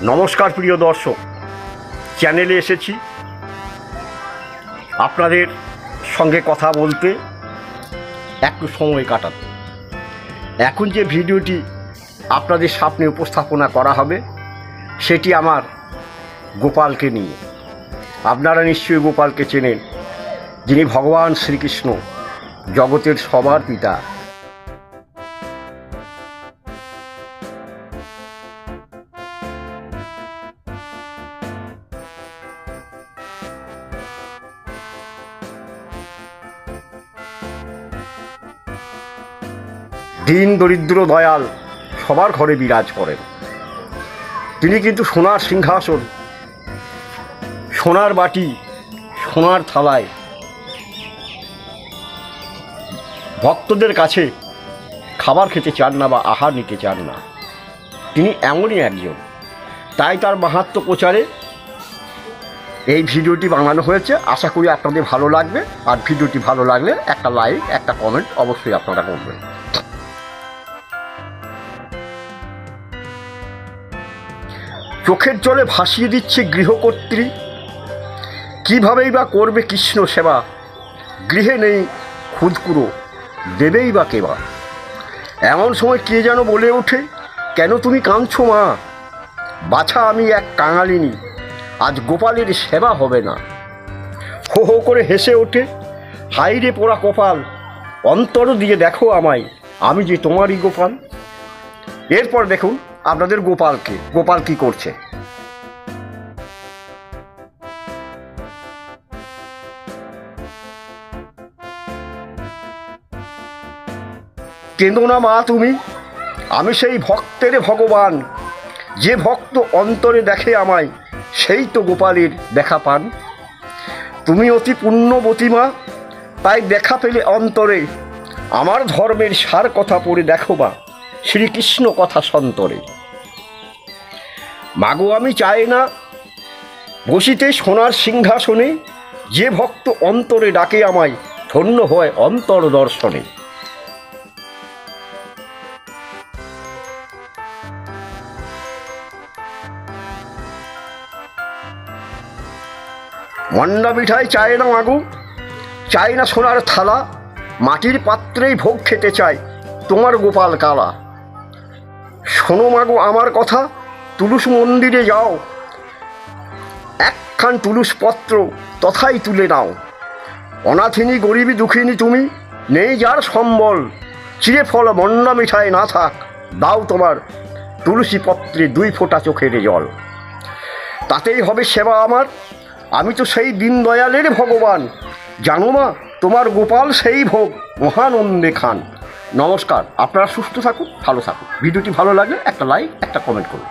নমস্কার প্রিয় দর্শক, চ্যানেলে এসেছি আপনাদের সঙ্গে কথা বলতে, একটু সময় কাটাতে। এখন যে ভিডিওটি আপনাদের সামনে উপস্থাপনা করা হবে সেটি আমার গোপালকে নিয়ে। আপনারা নিশ্চয়ই গোপালকে চেনেন, যিনি ভগবান শ্রীকৃষ্ণ, জগতের সবার পিতা। দীন দরিদ্র দয়াল সবার ঘরে বিরাজ করেন। তিনি কিন্তু সোনার সিংহাসন, সোনার বাটি, সোনার থালায় ভক্তদের কাছে খাবার খেতে চান না বা আহার নিতে চান না। তিনি এমনই একজন, তাই তার মাহাত্ম্য প্রচারে এই ভিডিওটি বানানো হয়েছে। আশা করি আপনাদের ভালো লাগবে, আর ভিডিওটি ভালো লাগলে একটা লাইক, একটা কমেন্ট অবশ্যই আপনারা করবেন। চোখের জলে ভাসিয়ে দিচ্ছে গৃহকর্ত্রী, কীভাবেই বা করবে কৃষ্ণ সেবা। গৃহে নেই খুদকুড়ো, দেবেই বা কেবা। এমন সময় কে যেন বলে ওঠে, কেন তুমি কাঁদছো মা? বাছা আমি এক কাঙালিনী, আজ গোপালের সেবা হবে না। হো হো করে হেসে ওঠে, হাইরে পোড়া কপাল, অন্তর দিয়ে দেখো আমায়, আমি যে তোমারই গোপাল। এরপর দেখুন আপনাদের গোপাল কি করছে। কেঁদো না মা তুমি, আমি সেই ভক্তের ভগবান। যে ভক্ত অন্তরে দেখে আমায়, সেই তো গোপালের দেখা পান। তুমি অতি পুণ্যবতী মা, তাই দেখা পেলে অন্তরে। আমার ধর্মের সার কথা পড়ে দেখো বা, শ্রীকৃষ্ণ কথা সন্তরে। মাগো আমি চাই না বসিতে সোনার সিংহাসনে, যে ভক্ত অন্তরে ডাকে আমায়, ধন্য হয় অন্তর দর্শনে। মন্ডা মিঠাই চায় না মাগো, চাই না সোনার থালা, মাটির পাত্রেই ভোগ খেতে চাই তোমার গোপাল কালা। শোনো মাগো আমার কথা, তুলস মন্দিরে যাও, একখান তুলস পত্র তথাই তুলে নাও। অনাথিনী গরিবী দুঃখিনী তুমি, নেই যার সম্বল, চিরে ফল মন্ডা মিঠাই না থাক, দাও তোমার তুলসী পত্রে 2 ফোঁটা চোখের জল। তাতেই হবে সেবা আমার, আমি তো সেই দীন দয়ালের ভগবান। জানো মা তোমার গোপাল সেই ভোগ মহানন্দে খান। নমস্কার, আপনারা সুস্থ থাকুন, ভালো থাকুন। ভিডিওটি ভালো লাগলে একটা লাইক, একটা কমেন্ট করুন।